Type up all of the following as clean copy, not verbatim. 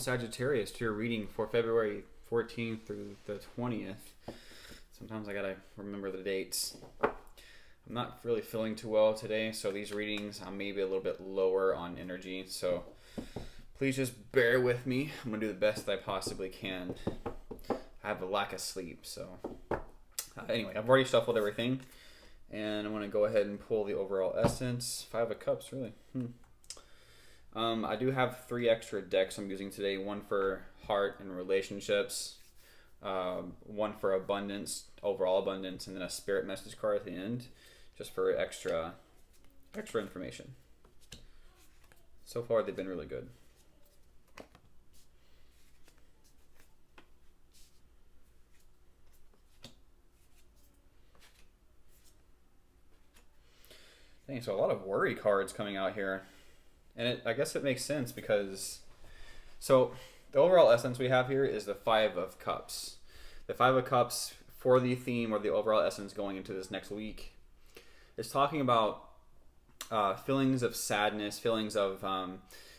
Sagittarius, to your reading for February 14th through the 20th. Sometimes I gotta remember the dates. I'm not really feeling too well today, so these readings I'm maybe a little bit lower on energy, so please just bear with me. I'm gonna do the best I possibly can. I have a lack of sleep, so anyway, I've already shuffled everything, and I'm gonna go ahead and pull the overall essence. Five of Cups, really. I do have 3 extra decks I'm using today. One for heart and relationships, one for abundance, overall abundance, and then a spirit message card at the end, just for extra information. So far, they've been really good. Dang, so a lot of worry cards coming out here. And I guess it makes sense because, so the overall essence we have here is the Five of Cups. The Five of Cups for the theme or the overall essence going into this next week is talking about feelings of sadness, feelings of,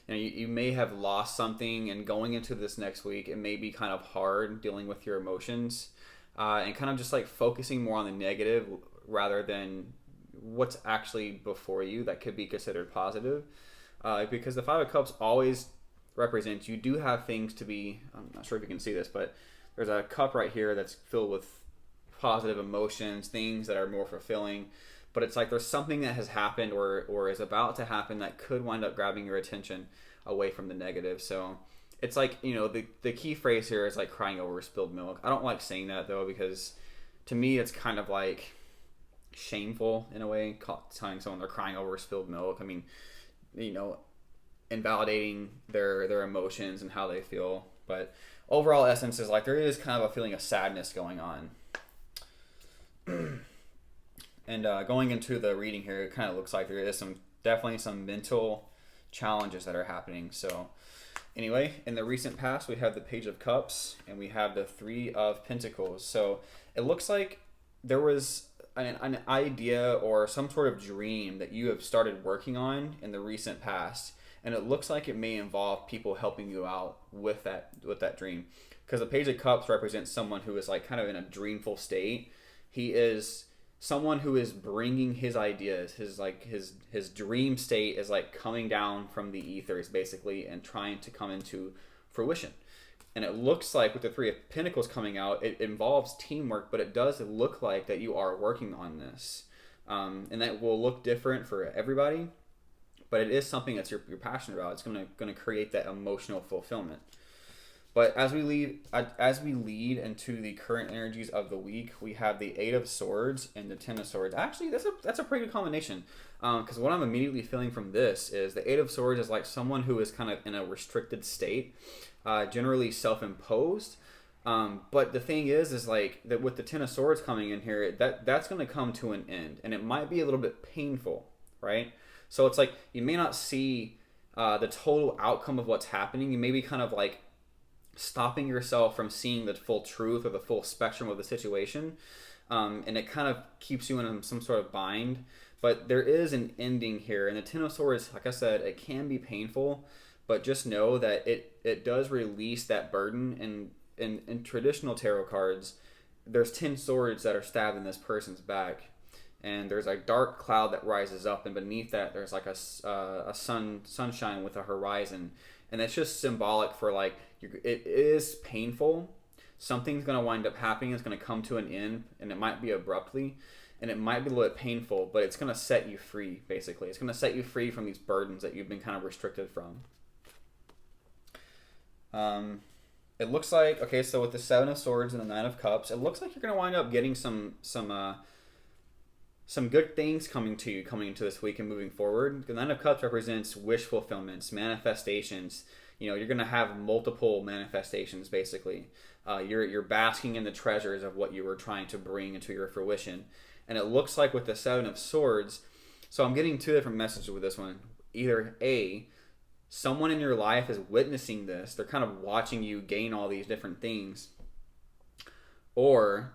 you may have lost something, and going into this next week, it may be kind of hard dealing with your emotions and kind of just like focusing more on the negative rather than what's actually before you that could be considered positive. Because the Five of Cups always represents, you do have things to be, I'm not sure if you can see this, but there's a cup right here that's filled with positive emotions, things that are more fulfilling. But it's like there's something that has happened or is about to happen that could wind up grabbing your attention away from the negative. So it's like, the key phrase here is like crying over spilled milk. I don't like saying that though, because to me it's kind of like shameful in a way, telling someone they're crying over spilled milk. I mean, invalidating their emotions and how they feel. But overall essence is like there is kind of a feeling of sadness going on. And going into the reading here, it kind of looks like there is definitely some mental challenges that are happening. So anyway, in the recent past, we have the Page of Cups and we have the Three of Pentacles. So it looks like there was an idea or some sort of dream that you have started working on in the recent past, and it looks like it may involve people helping you out with that dream, because the Page of Cups represents someone who is like kind of in a dreamful state. He is someone who is bringing his ideas, his dream state is like coming down from the ethers basically and trying to come into fruition. And it looks like with the Three of Pentacles coming out, it involves teamwork, but it does look like that you are working on this. And that will look different for everybody, but it is something that you're passionate about. It's going to create that emotional fulfillment. But as we lead into the current energies of the week, we have the Eight of Swords and the Ten of Swords. Actually, that's a pretty good combination. Because what I'm immediately feeling from this is the Eight of Swords is like someone who is kind of in a restricted state, generally self-imposed. But the thing is like that with the Ten of Swords coming in here, that's going to come to an end, and it might be a little bit painful, right? So it's like you may not see the total outcome of what's happening. You may be kind of like stopping yourself from seeing the full truth or the full spectrum of the situation, and it kind of keeps you in some sort of bind. But there is an ending here, and the Ten of Swords, like I said, it can be painful, but just know that it does release that burden. And in traditional tarot cards, there's 10 swords that are stabbed in this person's back, and there's a dark cloud that rises up, and beneath that there's like a sunshine with a horizon. And that's just symbolic for like, it is painful. Something's going to wind up happening. It's going to come to an end, and it might be abruptly, and it might be a little bit painful, but it's going to set you free, basically. It's going to set you free from these burdens that you've been kind of restricted from. It looks like, okay, so with the Seven of Swords and the Nine of Cups, it looks like you're going to wind up getting some good things coming into this week and moving forward. The Nine of Cups represents wish fulfillments, manifestations. You're going to have multiple manifestations, basically. You're basking in the treasures of what you were trying to bring into your fruition. And it looks like with the Seven of Swords, so I'm getting 2 different messages with this one. Either A, someone in your life is witnessing this. They're kind of watching you gain all these different things. Or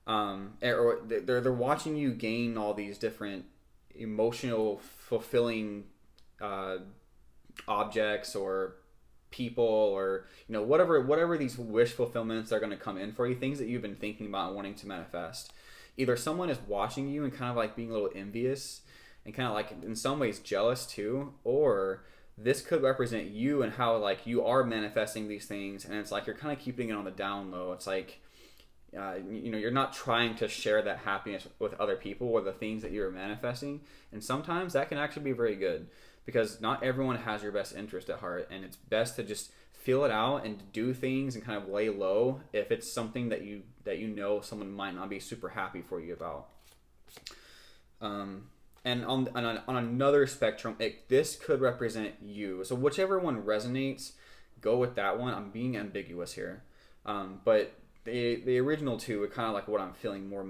they're watching you gain all these different emotional fulfilling objects or people, or whatever these wish fulfillments are going to come in for you, things that you've been thinking about and wanting to manifest. Either someone is watching you and kind of like being a little envious and kind of like in some ways jealous too, or this could represent you and how like you are manifesting these things, and it's like you're kind of keeping it on the down low. It's like you're not trying to share that happiness with other people or the things that you're manifesting, and sometimes that can actually be very good, because not everyone has your best interest at heart, and it's best to just feel it out and do things and kind of lay low if it's something that you someone might not be super happy for you about. And on another spectrum, this could represent you. So whichever one resonates, go with that one. I'm being ambiguous here, but the original two are kind of like what I'm feeling more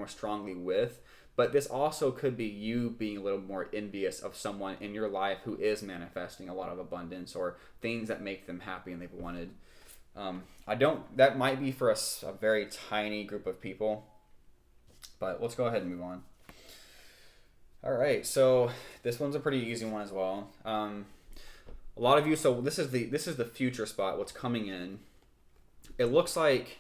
strongly with. But this also could be you being a little more envious of someone in your life who is manifesting a lot of abundance or things that make them happy and they've wanted. That might be for a very tiny group of people, but let's go ahead and move on. All right, so this one's a pretty easy one as well. A lot of you, so this is the future spot, what's coming in. It looks like,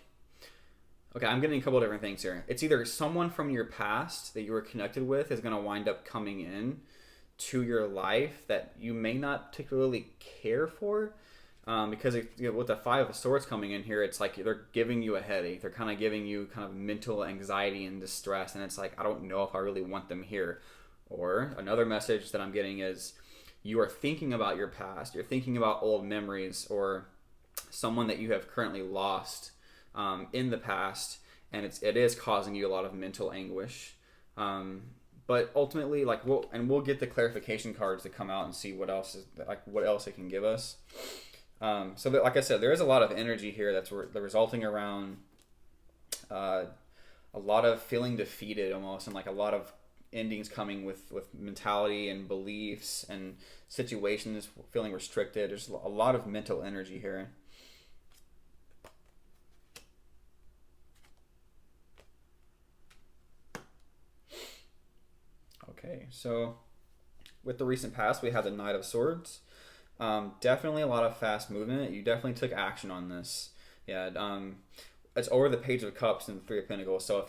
okay, I'm getting a couple of different things here. It's either someone from your past that you were connected with is going to wind up coming in to your life that you may not particularly care for, because with the Five of Swords coming in here, it's like they're giving you a headache. They're kind of giving you kind of mental anxiety and distress, and it's like, I don't know if I really want them here. Or another message that I'm getting is you are thinking about your past. You're thinking about old memories or someone that you have currently lost in the past, and it is causing you a lot of mental anguish. But ultimately, we'll get the clarification cards to come out and see what else it can give us. So that, like I said, there is a lot of energy here that's resulting around a lot of feeling defeated almost, and like a lot of endings coming with mentality and beliefs and situations feeling restricted. There's a lot of mental energy here. Okay, so with the recent past, we have the Knight of Swords. Definitely a lot of fast movement. You definitely took action on this. Yeah. It's over the Page of Cups and the Three of Pentacles. So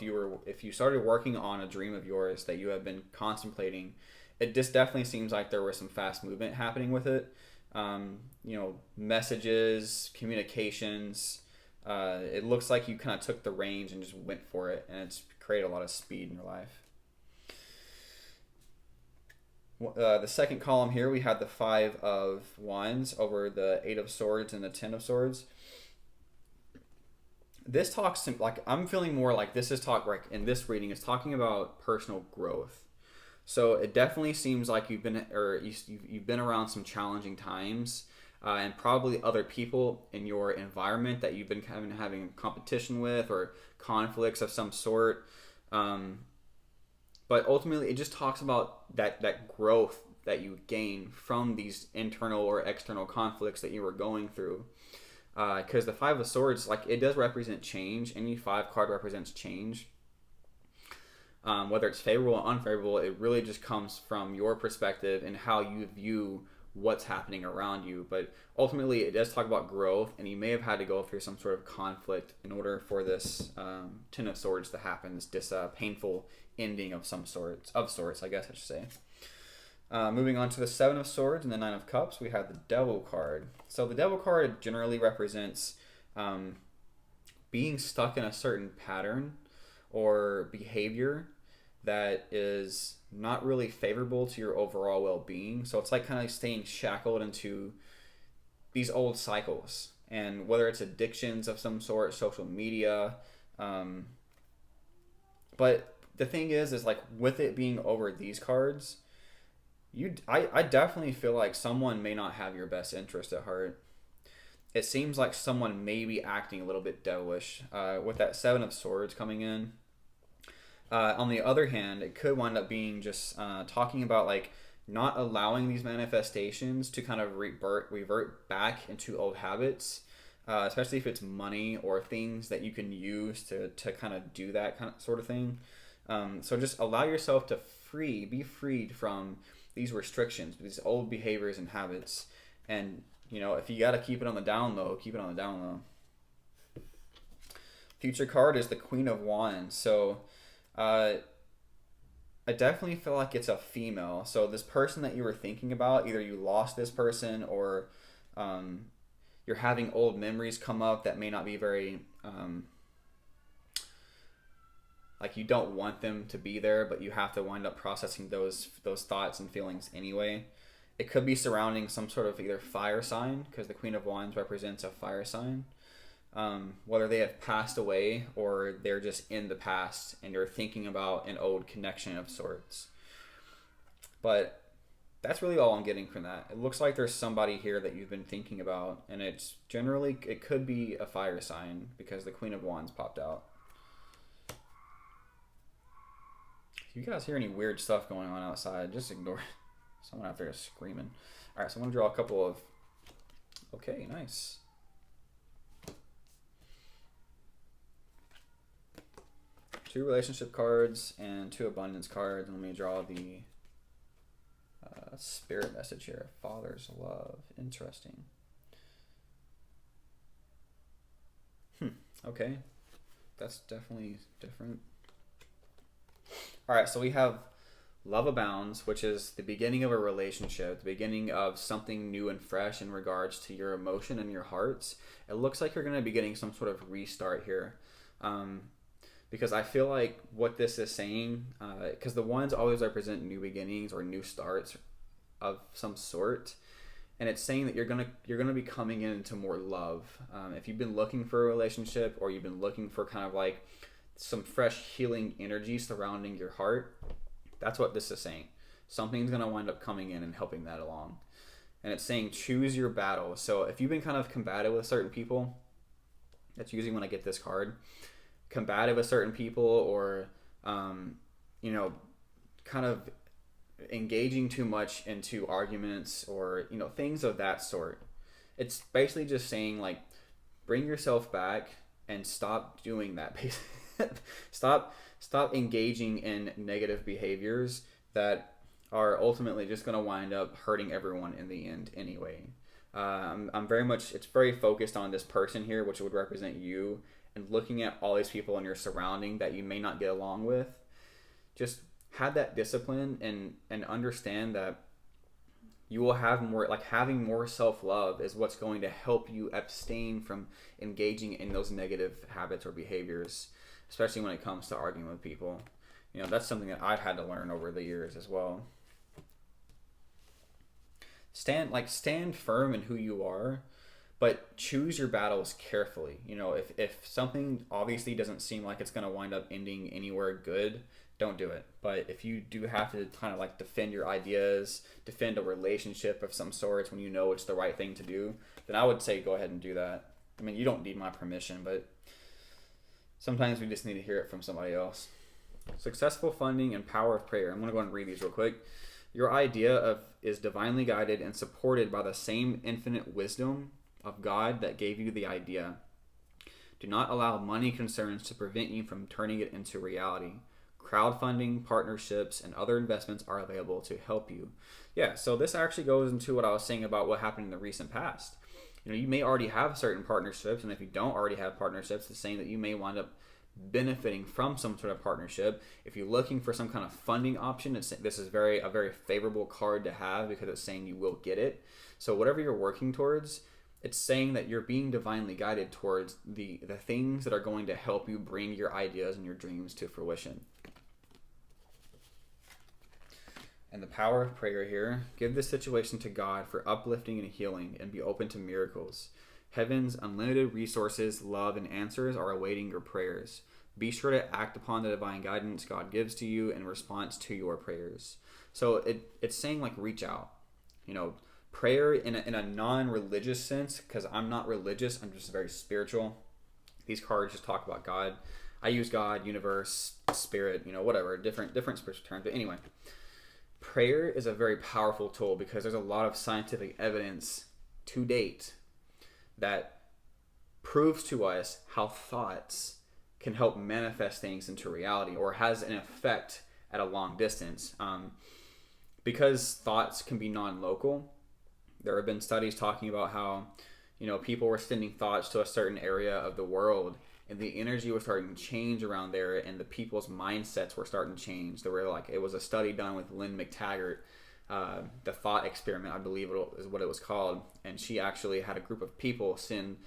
if you started working on a dream of yours that you have been contemplating, it just definitely seems like there was some fast movement happening with it. Messages, communications. It looks like you kind of took the reins and just went for it, and it's created a lot of speed in your life. The second column here, we have the Five of Wands over the Eight of Swords and the Ten of Swords. This talks like, I'm feeling more like this is in this reading is talking about personal growth. So it definitely seems like you've been around some challenging times, and probably other people in your environment that you've been kind of having competition with or conflicts of some sort. But ultimately, it just talks about that growth that you gain from these internal or external conflicts that you were going through. Because the Five of Swords, like, it does represent change. Any 5 card represents change. Whether it's favorable or unfavorable, it really just comes from your perspective and how you view what's happening around you. But ultimately, it does talk about growth, and you may have had to go through some sort of conflict in order for this Ten of Swords to happen. This painful ending of sorts, I guess I should say. Moving on to the Seven of Swords and the Nine of Cups, we have the Devil card. So the Devil card generally represents being stuck in a certain pattern or behavior that is not really favorable to your overall well-being. So it's like kind of staying shackled into these old cycles, and whether it's addictions of some sort, social media. But the thing is like with it being over these cards, I definitely feel like someone may not have your best interest at heart. It seems like someone may be acting a little bit devilish with that Seven of Swords coming in. On the other hand, it could wind up being just talking about like not allowing these manifestations to kind of revert back into old habits, especially if it's money or things that you can use to kind of do that kind of sort of thing. So just allow yourself to be freed from these restrictions, these old behaviors and habits, and if you got to keep it on the down low, keep it on the down low. Future card is the Queen of Wands. So I definitely feel like it's a female. So this person that you were thinking about, either you lost this person or you're having old memories come up that may not be very like you don't want them to be there, but you have to wind up processing those thoughts and feelings anyway. It could be surrounding some sort of either fire sign, because the Queen of Wands represents a fire sign. Whether they have passed away or they're just in the past and you're thinking about an old connection of sorts. But that's really all I'm getting from that. It looks like there's somebody here that you've been thinking about, and it could be a fire sign because the Queen of Wands popped out. If you guys hear any weird stuff going on outside, just ignore it. Someone out there is screaming. All right, so I'm going to draw a couple of... Okay, nice. Two relationship cards and two abundance cards. And let me draw the spirit message here. Father's love. Interesting. Okay. That's definitely different. All right, so we have love abounds, which is the beginning of a relationship, the beginning of something new and fresh in regards to your emotion and your hearts. It looks like you're going to be getting some sort of restart here. Because I feel like what this is saying, because the ones always represent new beginnings or new starts of some sort, and it's saying that you're gonna be coming into more love. If you've been looking for a relationship, or you've been looking for kind of like some fresh healing energy surrounding your heart, that's what this is saying. Something's gonna wind up coming in and helping that along. And it's saying choose your battle. So if you've been kind of combative with certain people, that's usually when I get this card. Combative with certain people, or kind of engaging too much into arguments, or things of that sort. It's basically just saying, like, bring yourself back and stop doing that. stop engaging in negative behaviors that are ultimately just going to wind up hurting everyone in the end anyway. It's very focused on this person here, which would represent you, and looking at all these people in your surrounding that you may not get along with. Just have that discipline and understand that you will have more, like having more self-love is what's going to help you abstain from engaging in those negative habits or behaviors, especially when it comes to arguing with people. That's something that I've had to learn over the years as well. Stand firm in who you are, but choose your battles carefully. If something obviously doesn't seem like it's going to wind up ending anywhere good, don't do it. But if you do have to kind of like defend your ideas, defend a relationship of some sorts when you know it's the right thing to do, then I would say go ahead and do that. I mean, you don't need my permission, but sometimes we just need to hear it from somebody else. Successful funding and power of prayer. I'm going to go and read these real quick. Your idea is divinely guided and supported by the same infinite wisdom of God that gave you the idea. Do not allow money concerns to prevent you from turning it into reality. Crowdfunding, partnerships, and other investments are available to help you. Yeah, so this actually goes into what I was saying about what happened in the recent past. You may already have certain partnerships, and if you don't already have partnerships, it's saying that you may wind up benefiting from some sort of partnership. If you're looking for some kind of funding option, this is a very favorable card to have, because it's saying you will get it. So whatever you're working towards, it's saying that you're being divinely guided towards the things that are going to help you bring your ideas and your dreams to fruition. And the power of prayer here. Give this situation to God for uplifting and healing, and be open to miracles. Heaven's unlimited resources, love, and answers are awaiting your prayers. Be sure to act upon the divine guidance God gives to you in response to your prayers. So it's saying, like, reach out. Prayer in a non-religious sense, because I'm not religious, I'm just very spiritual. These cards just talk about God. I use God, universe, spirit, whatever, different spiritual terms. But anyway, prayer is a very powerful tool, because there's a lot of scientific evidence to date that proves to us how thoughts can help manifest things into reality, or has an effect at a long distance. Because thoughts can be non-local, there have been studies talking about how, people were sending thoughts to a certain area of the world, and the energy was starting to change around there, and the people's mindsets were starting to change. There were it was a study done with Lynn McTaggart, the thought experiment, I believe is what it was called, and she actually had a group of people send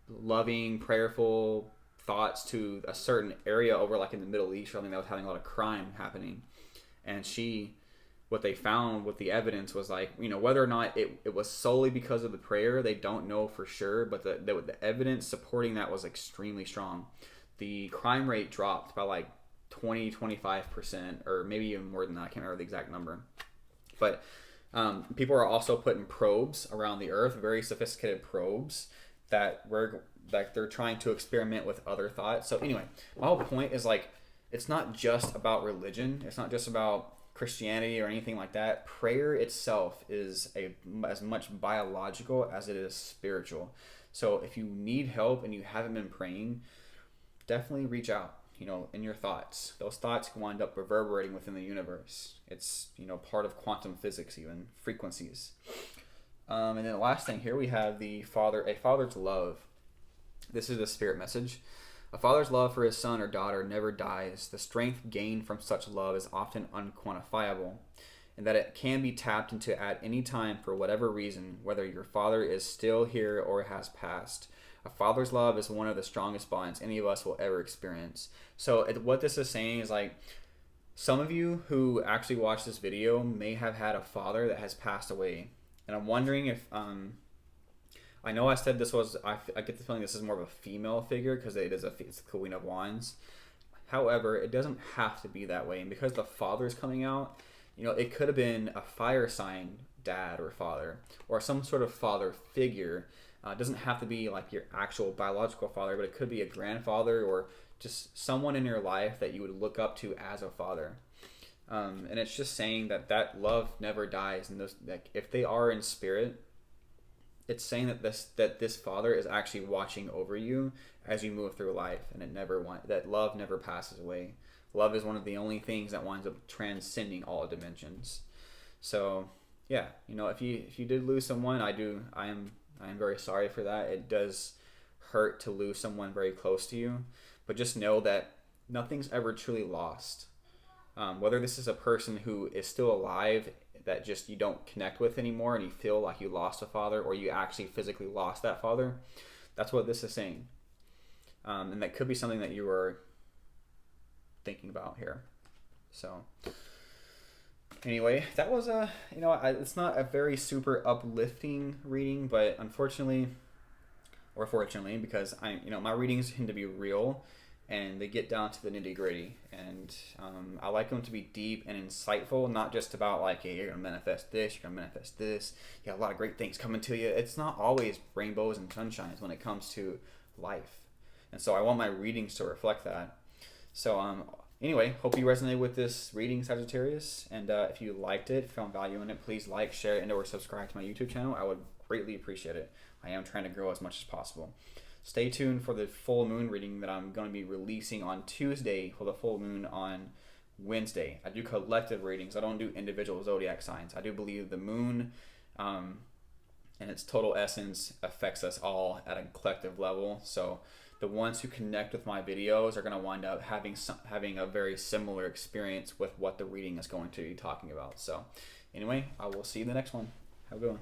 loving, prayerful thoughts to a certain area over in the Middle East, or something that was having a lot of crime happening, and what they found with the evidence was whether or not it was solely because of the prayer, they don't know for sure, but the evidence supporting that was extremely strong. The crime rate dropped by 20-25%, or maybe even more than that. I can't remember the exact number. But people are also putting probes around the earth, very sophisticated probes that they're trying to experiment with other thoughts. So anyway, my whole point is it's not just about religion. It's not just about Christianity or anything like that. Prayer itself is as much biological as it is spiritual. So if you need help and you haven't been praying, definitely reach out, in your thoughts. Those thoughts can wind up reverberating within the universe. It's, part of quantum physics, even frequencies. And then the last thing here, we have a father's love. This is the spirit message. A father's love for his son or daughter never dies. The strength gained from such love is often unquantifiable, and that it can be tapped into at any time for whatever reason, whether your father is still here or has passed. A father's love is one of the strongest bonds any of us will ever experience. So what this is saying is some of you who actually watch this video may have had a father that has passed away. And I'm wondering if I know I said this was, I get the feeling this is more of a female figure because it's the Queen of Wands. However, it doesn't have to be that way. And because the father's coming out, it could have been a fire sign dad or father, or some sort of father figure. It doesn't have to be your actual biological father, but it could be a grandfather or just someone in your life that you would look up to as a father. And it's just saying that love never dies. And if they are in spirit, it's saying that this father is actually watching over you as you move through life, and that love never passes away. Love is one of the only things that winds up transcending all dimensions. So yeah, if you did lose someone, I am very sorry for that. It does hurt to lose someone very close to you, but just know that nothing's ever truly lost. Whether this is a person who is still alive that just you don't connect with anymore and you feel like you lost a father, or you actually physically lost that father, that's what this is saying. And that could be something that you were thinking about here. So anyway, that was it's not a very super uplifting reading, but unfortunately, or fortunately, because my readings tend to be real, and they get down to the nitty gritty, and I like them to be deep and insightful, not just about hey, you're gonna manifest this, you're gonna manifest this, you got a lot of great things coming to you. It's not always rainbows and sunshines when it comes to life, and so I want my readings to reflect that. So anyway, hope you resonated with this reading, Sagittarius, and if you liked it, found value in it, please like, share, and or subscribe to my YouTube channel. I would greatly appreciate it. I am trying to grow as much as possible. Stay tuned for the full moon reading that I'm going to be releasing on Tuesday for the full moon on Wednesday. I do collective readings. I don't do individual zodiac signs. I do believe the moon and its total essence affects us all at a collective level. So the ones who connect with my videos are going to wind up having a very similar experience with what the reading is going to be talking about. So anyway, I will see you in the next one. Have a good one.